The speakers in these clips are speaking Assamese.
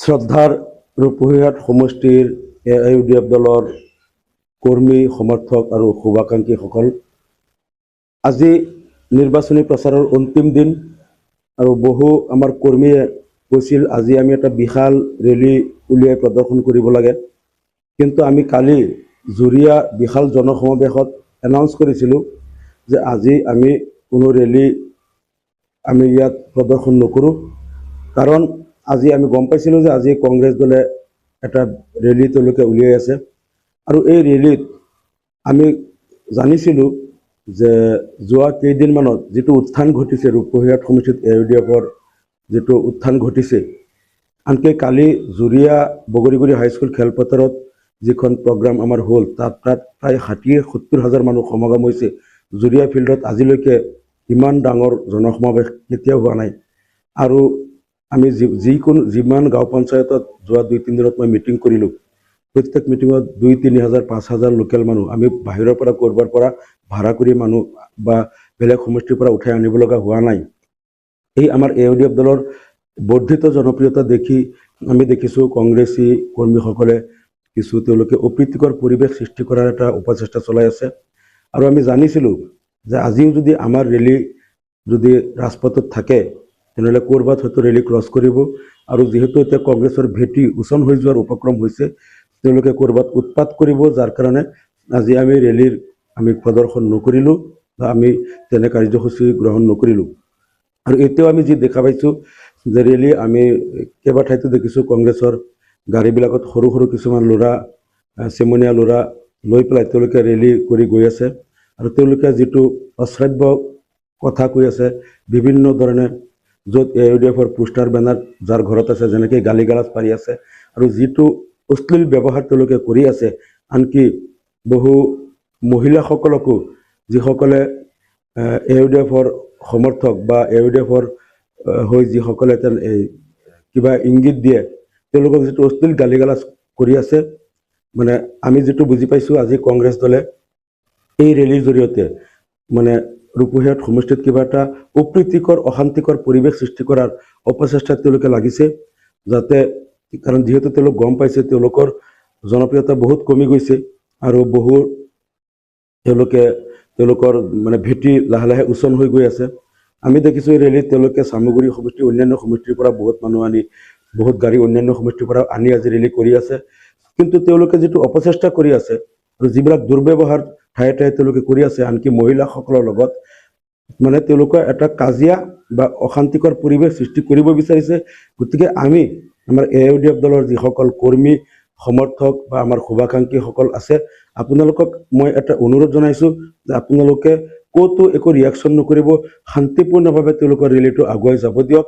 শ্ৰদ্ধাৰ ৰূপহীহাট সমষ্টিৰ AIUDF দলৰ কৰ্মী সমৰ্থক আৰু শুভাকাংক্ষীসকল, আজি নিৰ্বাচনী প্ৰচাৰৰ অন্তিম দিন আৰু বহু আমাৰ কৰ্মীয়ে কৈছিল আজি আমি এটা বিশাল ৰেলী উলিয়াই প্ৰদৰ্শন কৰিব লাগে, কিন্তু আমি কালি জুৰীয়া বিশাল জনসমাৱেশত এনাউন্স কৰিছিলোঁ যে আজি আমি কোনো ৰেলী আমি ইয়াত প্ৰদৰ্শন নকৰোঁ, কাৰণ আজি আমি গম পাইছিলোঁ যে আজি কংগ্ৰেছ দলে এটা ৰেলী তেওঁলোকে উলিয়াই আছে আৰু এই ৰেলীত আমি জানিছিলোঁ যে যোৱা কেইদিনমানত যিটো উত্থান ঘটিছে ৰূপহীহাট সমষ্টিত AIUDFৰ যিটো উত্থান ঘটিছে, আনকি কালি জুৰীয়া বগৰীগুৰি হাইস্কুল খেলপথাৰত যিখন প্ৰগ্ৰাম আমাৰ হ'ল তাত প্ৰায় 60-70 হাজাৰ মানুহ সমাগম হৈছে। জুৰীয়া ফিল্ডত আজিলৈকে ইমান ডাঙৰ জনসমাৱেশ কেতিয়াও হোৱা নাই আৰু আমি যিমান গাঁও পঞ্চায়তত যোৱা 2-3 দিনত মই মিটিং কৰিলোঁ, প্ৰত্যেক মিটিঙত 2-3 হাজাৰ 5 হাজাৰ লোকেল মানুহ আমি বাহিৰৰ পৰা ক'ৰবাৰ পৰা ভাড়া কৰি মানুহ বা বেলেগ সমষ্টিৰ পৰা উঠাই আনিব লগা হোৱা নাই। এই আমাৰ AIUDF দলৰ বৰ্ধিত জনপ্ৰিয়তা দেখি আমি দেখিছোঁ কংগ্ৰেছী কৰ্মীসকলে কিছু তেওঁলোকে অপ্ৰীতিকৰ পৰিৱেশ সৃষ্টি কৰাৰ এটা উপচেষ্টা চলাই আছে আৰু আমি জানিছিলোঁ যে আজিও যদি আমাৰ ৰেলী যদি ৰাজপথত থাকে তেনেহ'লে ক'ৰবাত হয়তো ৰেলী ক্ৰছ কৰিব আৰু যিহেতু এতিয়া কংগ্ৰেছৰ ভেটি উচন হৈ যোৱাৰ উপক্ৰম হৈছে, তেওঁলোকে ক'ৰবাত উৎপাত কৰিব, যাৰ কাৰণে আজি আমি ৰেলীৰ আমি প্ৰদৰ্শন নকৰিলোঁ বা আমি তেনে কাৰ্যসূচী গ্ৰহণ নকৰিলোঁ। আৰু এতিয়াও আমি যি দেখা পাইছোঁ যে ৰেলী আমি কেইবা ঠাইতো দেখিছোঁ কংগ্ৰেছৰ গাড়ীবিলাকত সৰু সৰু কিছুমান ল'ৰা চেমনীয়া ল'ৰা লৈ পেলাই তেওঁলোকে ৰেলী কৰি গৈ আছে আৰু তেওঁলোকে যিটো অশ্ৰাব্য কথা কৈ আছে বিভিন্ন ধৰণে, য'ত AIUDFৰ পোষ্টাৰ বেনাৰ যাৰ ঘৰত আছে যেনেকৈ গালি গালাজ পাৰি আছে আৰু যিটো অশ্লীল ব্যৱহাৰ তেওঁলোকে কৰি আছে, আনকি বহু মহিলাসকলকো যিসকলে AIUDFৰ সমৰ্থক বা AIUDFৰ হৈ যিসকলে কিবা ইংগিত দিয়ে তেওঁলোকক যিটো অশ্লীল গালি গালাজ কৰি আছে, মানে আমি যিটো বুজি পাইছোঁ আজি কংগ্ৰেছ দলে এই ৰেলীৰ জৰিয়তে মানে ৰূপহীহাট সমষ্টিত কিবা এটা অপ্ৰীতিকৰ অশান্তিকৰ পৰিৱেশ সৃষ্টি কৰাৰ অপচেষ্টাত তেওঁলোকে লাগিছে, যাতে কাৰণ যিহেতু তেওঁলোক গম পাইছে তেওঁলোকৰ জনপ্ৰিয়তা বহুত কমি গৈছে আৰু তেওঁলোকৰ মানে ভেটি লাহে লাহে উচন হৈ গৈ আছে। আমি দেখিছোঁ এই ৰেলীত তেওঁলোকে চামগুৰি সমষ্টিৰ অন্যান্য সমষ্টিৰ পৰা বহুত মানুহ আনি বহুত গাড়ী অন্যান্য সমষ্টিৰ পৰা আনি আজি ৰেলী কৰি আছে, কিন্তু তেওঁলোকে যিটো অপচেষ্টা কৰি আছে আৰু যিবিলাক দুৰ্ব্যৱহাৰ ঠায়ে ঠায়ে তেওঁলোকে কৰি আছে, আনকি মহিলাসকলৰ লগত মানে তেওঁলোকে এটা কাজিয়া বা অশান্তিকৰ পৰিৱেশ সৃষ্টি কৰিব বিচাৰিছে। গতিকে আমি আমাৰ AIUDF দলৰ যিসকল কৰ্মী সমৰ্থক বা আমাৰ শুভাকাংক্ষীসকল আছে, আপোনালোকক মই এটা অনুৰোধ জনাইছোঁ যে আপোনালোকে ক'তো একো ৰিয়েকশ্যন নকৰিব, শান্তিপূৰ্ণভাৱে তেওঁলোকৰ ৰেলীটো আগুৱাই যাব দিয়ক।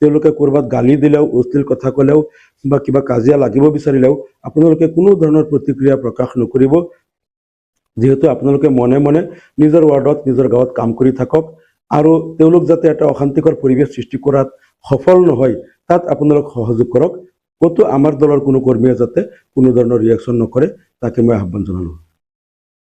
তেওঁলোকে ক'ৰবাত গালি দিলেও, অশ্লীল কথা ক'লেও বা কিবা কাজিয়া লাগিব বিচাৰিলেও আপোনালোকে কোনো ধৰণৰ প্ৰতিক্ৰিয়া প্ৰকাশ নকৰিব, যিহেতু আপোনালোকে মনে মনে নিজৰ ৱাৰ্ডত নিজৰ গাঁৱত কাম কৰি থাকক আৰু তেওঁলোক যাতে এটা অশান্তিকৰ পৰিৱেশ সৃষ্টি কৰাত সফল নহয় তাত আপোনালোক সহযোগ কৰক। ক'তো আমাৰ দলৰ কোনো কৰ্মীয়ে যাতে কোনো ধৰণৰ ৰিয়েকশ্যন নকৰে তাকে মই আহ্বান জনালোঁ।